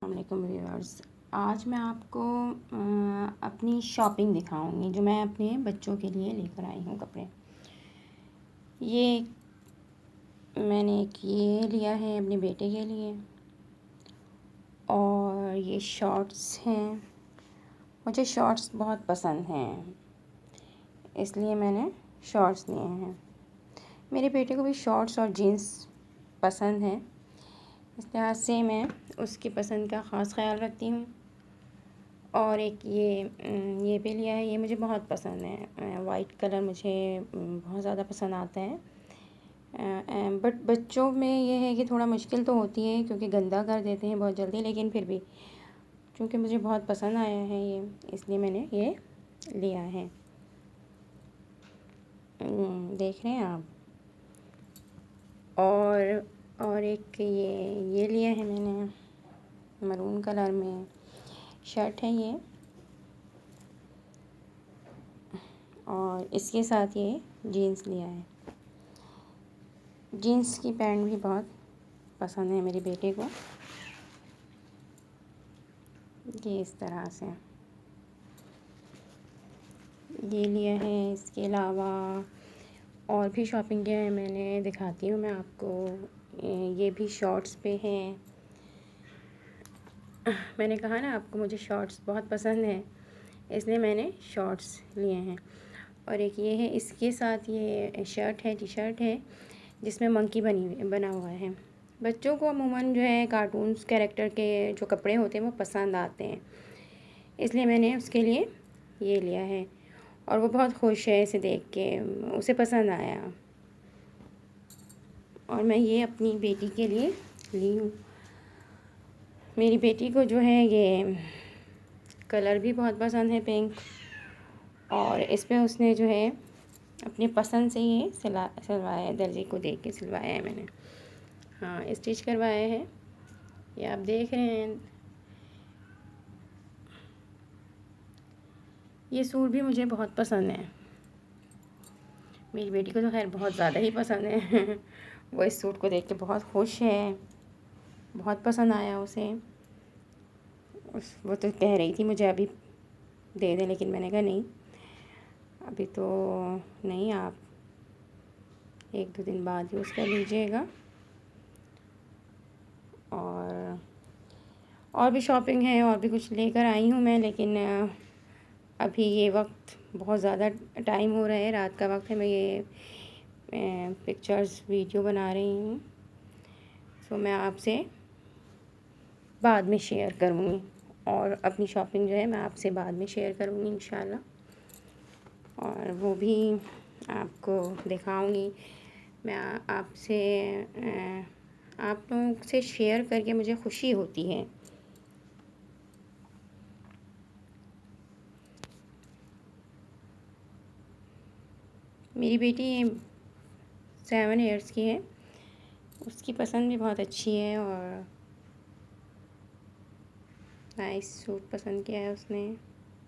السلام علیکم ویورز، آج میں آپ کو اپنی شاپنگ دکھاؤں گی جو میں اپنے بچوں کے لیے لے کر آئی ہوں کپڑے۔ یہ میں نے یہ لیا ہے اپنے بیٹے کے لیے، اور یہ شارٹس ہیں۔ مجھے شارٹس بہت پسند ہیں، اس لیے میں نے شارٹس لیے ہیں۔ میرے بیٹے کو بھی شارٹس اور جینس پسند ہیں، اس لحاظ سے میں اس کی پسند کا خاص خیال رکھتی ہوں۔ اور ایک یہ بھی لیا ہے، یہ مجھے بہت پسند ہے، وائٹ کلر مجھے بہت زیادہ پسند آتا ہے۔ بٹ بچوں میں یہ ہے کہ تھوڑا مشکل تو ہوتی ہے کیونکہ گندا کر دیتے ہیں بہت جلدی، لیکن پھر بھی چونکہ مجھے بہت پسند آیا ہے یہ، اس لیے میں نے یہ لیا ہے۔ دیکھ رہے ہیں آپ؟ اور ایک یہ لیا ہے میں نے مرون کلر میں، شرٹ ہے یہ، اور اس کے ساتھ یہ جینس لیا ہے۔ جینس کی پینٹ بھی بہت پسند ہے میرے بیٹے کو، یہ اس طرح سے یہ لیا ہے۔ اس کے علاوہ اور بھی شاپنگ کیا ہے میں نے، دکھاتی ہوں میں آپ کو۔ یہ بھی شارٹس پہ ہیں۔ میں نے کہا نا آپ کو مجھے شارٹس بہت پسند ہیں، اس لیے میں نے شارٹس لیے ہیں۔ اور ایک یہ ہے، اس کے ساتھ یہ شرٹ ہے، ٹی شرٹ ہے جس میں منکی بنا ہوا ہے۔ بچوں کو عموماً جو ہے کارٹونس کیریکٹر کے جو کپڑے ہوتے ہیں وہ پسند آتے ہیں، اس لیے میں نے اس کے لیے یہ لیا ہے، اور وہ بہت خوش ہے اسے دیکھ کے، اسے پسند آیا، اور میں یہ اپنی بیٹی کے لیے لی ہوں۔ میری بیٹی کو جو ہے یہ کلر بھی بہت پسند ہے، پنک، اور اس پہ اس نے جو ہے اپنی پسند سے یہ سلوایا ہے، درزی کو دیکھ کے سلوایا ہے میں نے، ہاں اسٹچ کروایا ہے، یہ آپ دیکھ رہے ہیں۔ یہ سوٹ بھی مجھے بہت پسند ہے، میری بیٹی کو تو خیر بہت زیادہ ہی پسند ہے، وہ اس سوٹ کو دیکھ کے بہت خوش ہے، بہت پسند آیا اسے۔ وہ تو کہہ رہی تھی مجھے ابھی دے دیں، لیکن میں نے کہا نہیں، ابھی تو نہیں، آپ 1-2 دن بعد یوز کر لیجیے گا۔ اور بھی شاپنگ ہے، اور بھی کچھ لے کر آئی ہوں میں، لیکن ابھی یہ وقت بہت زیادہ ٹائم ہو رہا ہے، رات کا وقت ہے، میں یہ پکچرز ویڈیو بنا رہی ہوں، تو میں آپ سے بعد میں شیئر کروں گی، اور اپنی شاپنگ جو ہے میں آپ سے بعد میں شیئر کروں گی انشاءاللہ، اور وہ بھی آپ کو دکھاؤں گی۔ میں آپ لوگوں سے شیئر کر کے مجھے خوشی ہوتی ہے۔ میری بیٹی 7 ایئرس کی ہے، اس کی پسند بھی بہت اچھی ہے، اور نائس سوٹ پسند کیا ہے اس نے۔